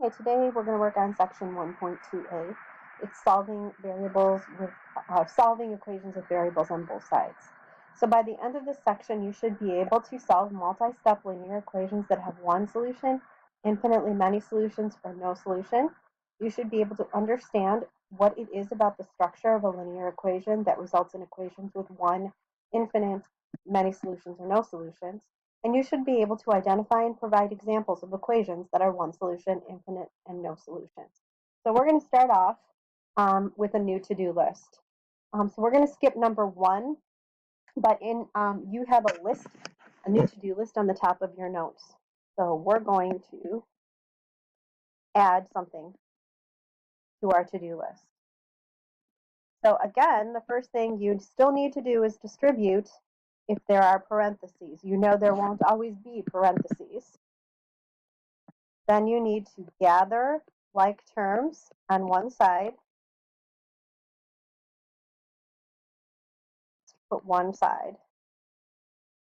Okay, today we're going to work on section 1.2a. It's solving solving equations with variables on both sides. So by the end of this section, you should be able to solve multi-step linear equations that have one solution, infinitely many solutions, or no solution. You should be able to understand what it is about the structure of a linear equation that results in equations with one, infinite, many solutions, or no solutions. And you should be able to identify and provide examples of equations that are one solution, infinite, and no solutions. So we're going to start off with a new to-do list. So we're going to skip number 1, but you have a new to-do list on the top of your notes. So we're going to add something to our to-do list. So again, the first thing you still need to do is distribute if there are parentheses. You know there won't always be parentheses. Then you need to gather like terms on one side. Put one side.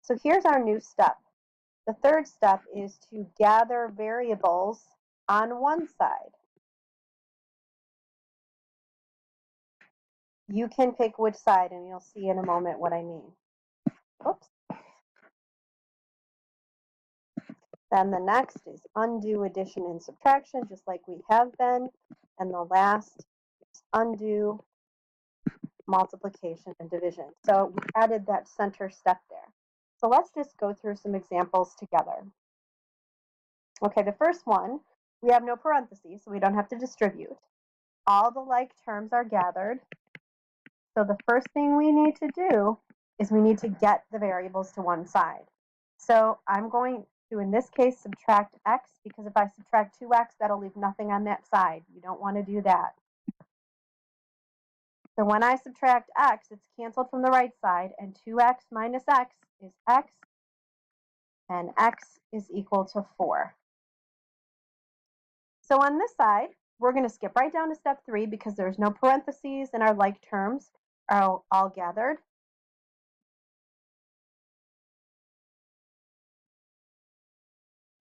So here's our new step. The third step is to gather variables on one side. You can pick which side, and you'll see in a moment what I mean. Oops. Then the next is undo addition and subtraction, just like we have been. And the last is undo multiplication and division. So we added that center step there. So let's just go through some examples together. Okay, the first one, we have no parentheses, so we don't have to distribute. All the like terms are gathered. So the first thing we need to do is we need to get the variables to one side. So I'm going to, in this case, subtract x, because if I subtract 2x, that'll leave nothing on that side. You don't want to do that. So when I subtract x, it's canceled from the right side, and 2x minus x is x, and x is equal to 4. So on this side, we're going to skip right down to step 3 because there's no parentheses and our like terms are all gathered.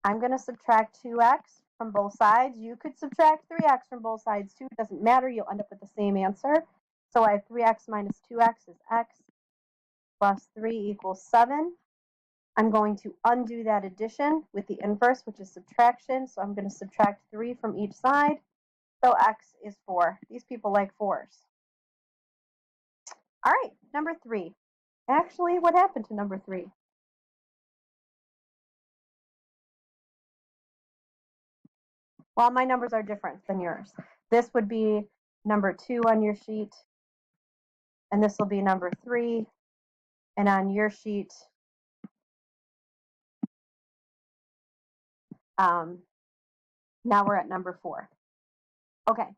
I'm going to subtract 2x from both sides. You could subtract 3x from both sides too. It doesn't matter. You'll end up with the same answer. So I have 3x minus 2x is x plus 3 equals 7. I'm going to undo that addition with the inverse, which is subtraction. So I'm going to subtract 3 from each side. So x is 4. These people like 4s. All right, number 3. Actually, what happened to number 3? Well, my numbers are different than yours. This would be number 2 on your sheet, and this will be number 3. And on your sheet, now we're at number 4. Okay,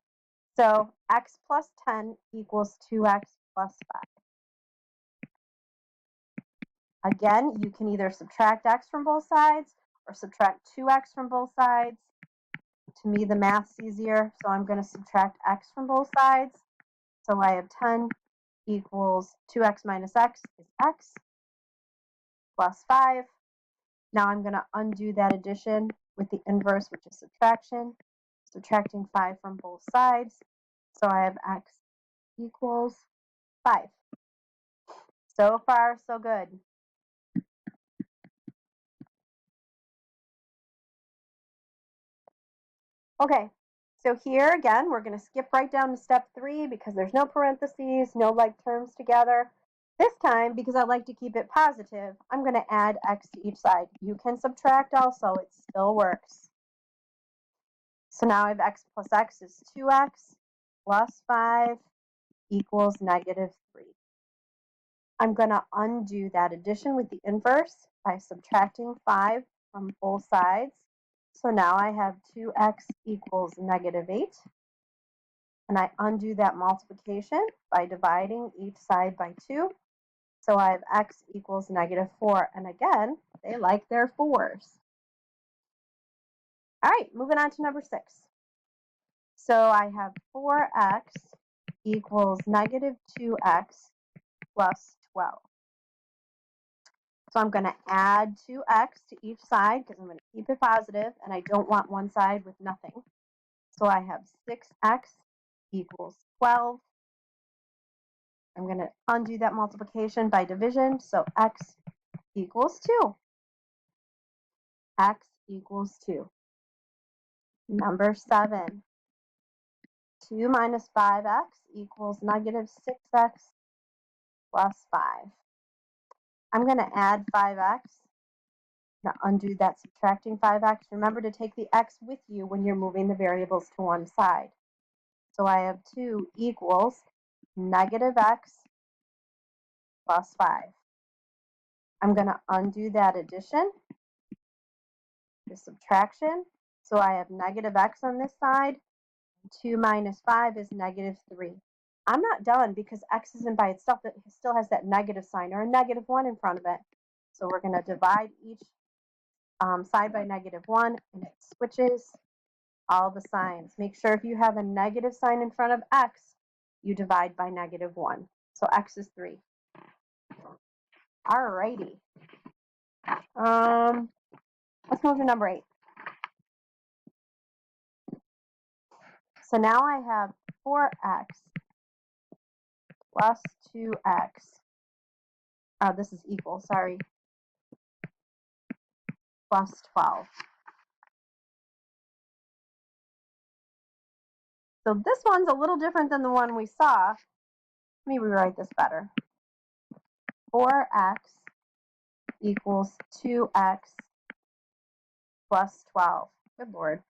so x plus 10 equals 2x plus 5. Again, you can either subtract x from both sides or subtract 2x from both sides. To me, the math's easier, so I'm going to subtract x from both sides. So I have 10 equals 2x minus x is x plus 5. Now I'm going to undo that addition with the inverse, which is subtraction. Subtracting 5 from both sides. So I have x equals 5. So far, so good. Okay, so here again, we're going to skip right down to step 3 because there's no parentheses, no like terms together. This time, because I like to keep it positive, I'm going to add x to each side. You can subtract also, it still works. So now I have x plus x is 2x plus 5 equals negative 3. I'm going to undo that addition with the inverse by subtracting 5 from both sides. So now I have 2x equals negative 8. And I undo that multiplication by dividing each side by 2. So I have x equals negative 4. And again, they like their 4s. All right, moving on to number 6. So I have 4x equals negative 2x plus 12. So I'm going to add 2x to each side because I'm going to keep it positive and I don't want one side with nothing. So I have 6x equals 12. I'm going to undo that multiplication by division. So x equals 2. X equals 2. Number 7. 2 minus 5x equals negative 6x plus 5. I'm going to add 5x. Now undo that subtracting 5x. Remember to take the x with you when you're moving the variables to one side. So I have 2 equals negative x plus 5. I'm going to undo that addition, the subtraction. So I have negative x on this side. 2 minus 5 is negative 3. I'm not done because x isn't by itself. It still has that negative sign or a negative 1 in front of it. So we're going to divide each side by negative 1, and it switches all the signs. Make sure if you have a negative sign in front of x, you divide by negative 1. So x is 3. Alrighty. Let's move to number 8. So now I have 4x plus 2x. This is equal, sorry, plus 12. So this one's a little different than the one we saw. Let me rewrite this better. 4x equals 2x plus 12. Good Lord.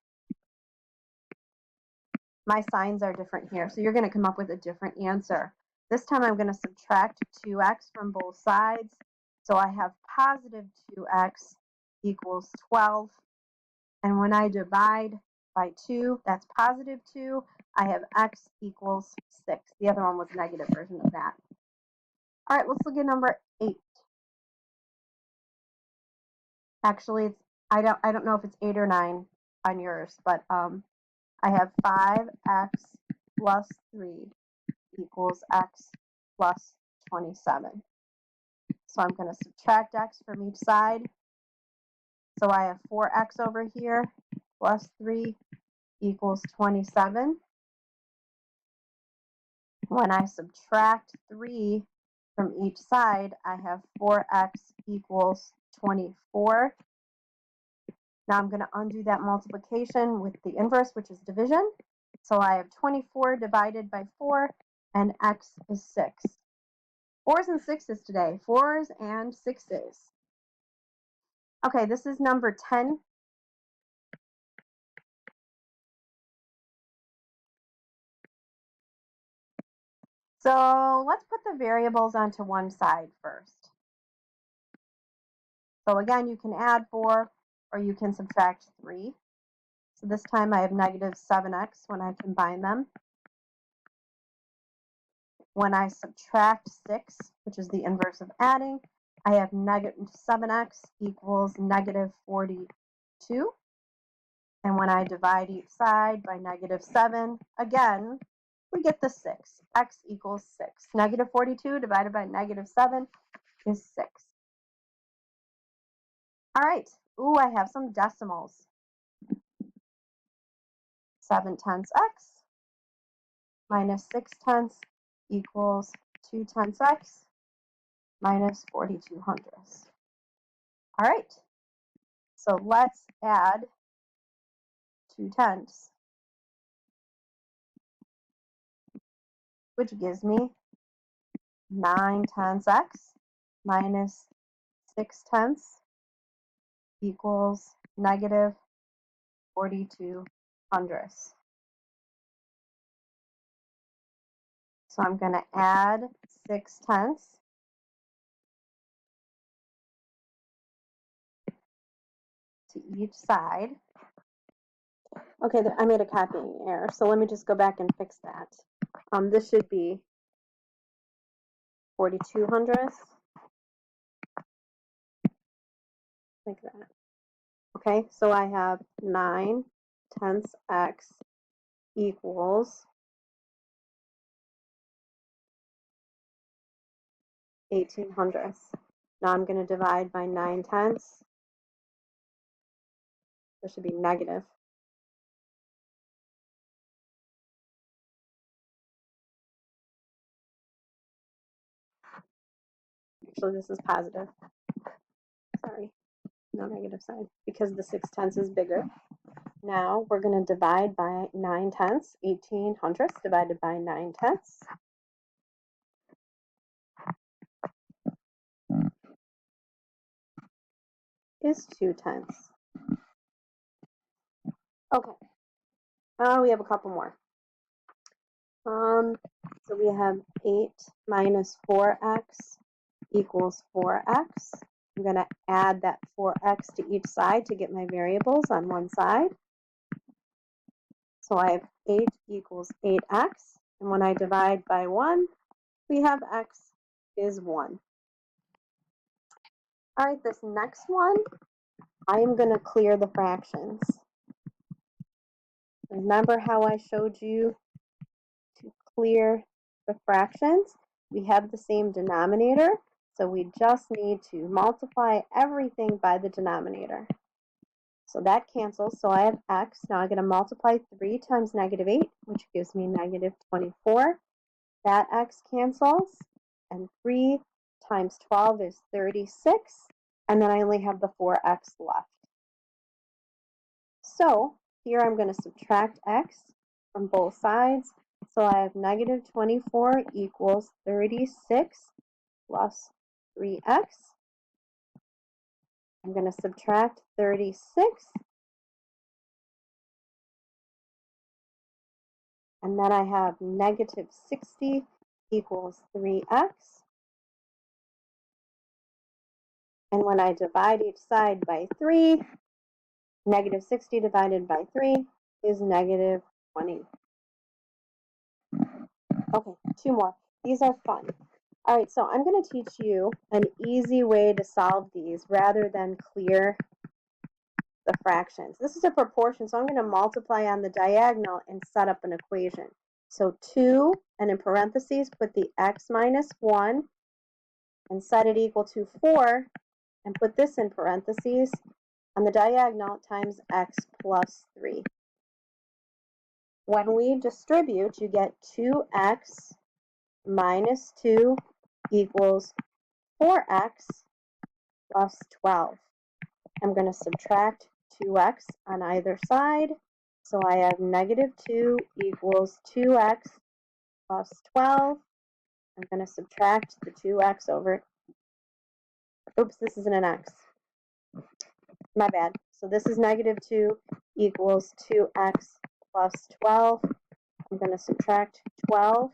My signs are different here, so you're going to come up with a different answer. This time I'm going to subtract 2x from both sides. So I have positive 2x equals 12. And when I divide by 2, that's positive 2. I have x equals 6. The other one was a negative version of that. All right, let's look at number 8. Actually, it's I don't know if it's 8 or 9 on yours, but I have 5x plus 3 equals x plus 27. So I'm going to subtract x from each side. So I have 4x over here plus 3 equals 27. When I subtract 3 from each side, I have 4x equals 24. Now I'm going to undo that multiplication with the inverse, which is division. So I have 24 divided by 4, and x is 6. 4s and 6s today. 4s and 6s. Okay, this is number 10. So let's put the variables onto one side first. So again, you can add 4 or you can subtract 3. So this time I have negative 7x when I combine them. When I subtract 6, which is the inverse of adding, I have negative 7x equals negative 42. And when I divide each side by negative 7, again, we get the 6. X equals 6. Negative 42 divided by negative 7 is 6. All right. Ooh, I have some decimals. 7/10 x minus 6/10 equals 2/10 x minus 42/100. All right. So let's add 2/10, which gives me 9/10 x minus 6/10 equals negative 42/100. So I'm going to add 6/10 to each side. Okay, I made a copying error, so let me just go back and fix that. This should be 42/100, like that. Okay, so I have 9/10 x equals 18/100. Now I'm going to divide by 9/10. This should be negative Actually, this is positive. Sorry, no negative sign, because the 6/10 is bigger. Now we're going to divide by 9/10. 18/100 divided by 9/10 is 2/10. Okay, we have a couple more. So we have 8 minus 4x equals 4x. I'm going to add that 4x to each side to get my variables on one side. So I have 8 equals 8x. And when I divide by 1, we have x is 1. All right, this next one, I am going to clear the fractions. Remember how I showed you to clear the fractions? We have the same denominator, so we just need to multiply everything by the denominator. So that cancels, so I have x. Now I'm going to multiply 3 times negative 8, which gives me negative 24. That x cancels, and 3 times 12 is 36, and then I only have the 4x left. So here I'm going to subtract x from both sides. So I have negative 24 equals 36 plus 3x. I'm going to subtract 36. And then I have negative 60 equals 3x. And when I divide each side by 3, negative 60 divided by 3 is negative 20. Okay, 2 more. These are fun. All right, so I'm going to teach you an easy way to solve these rather than clear the fractions. This is a proportion, so I'm going to multiply on the diagonal and set up an equation. So 2, and in parentheses, put the x minus 1 and set it equal to 4, and put this in parentheses on the diagonal times x plus 3. When we distribute, you get 2x minus 2 equals 4x plus 12. I'm going to subtract 2x on either side. So I have negative 2 equals 2x plus 12. I'm going to subtract the 2x over. Oops, this isn't an x. My bad. So this is negative 2 equals 2x plus 12. I'm going to subtract 12.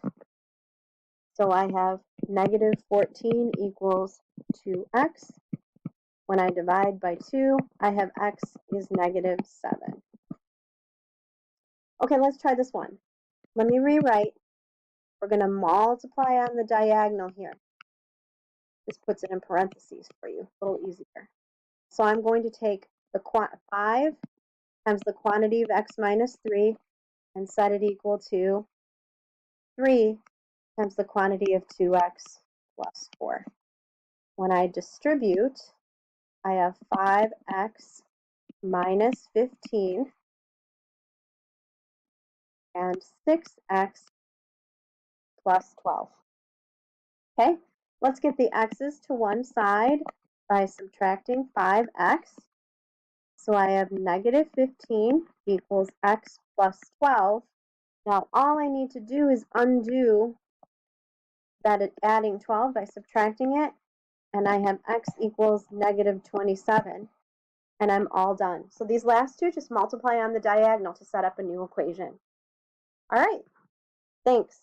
So I have negative 14 equals 2x. When I divide by 2, I have x is negative 7. Okay, let's try this one. Let me rewrite. We're going to multiply on the diagonal here. This puts it in parentheses for you, a little easier. So I'm going to take the 5 times the quantity of x minus 3 and set it equal to 3 times the quantity of 2x plus 4. When I distribute, I have 5x minus 15 and 6x plus 12. Okay, let's get the x's to one side by subtracting 5x. So I have negative 15 equals x plus 12. Now all I need to do is undo that adding 12 by subtracting it, and I have x equals negative 27, and I'm all done. So these last two just multiply on the diagonal to set up a new equation. All right, thanks.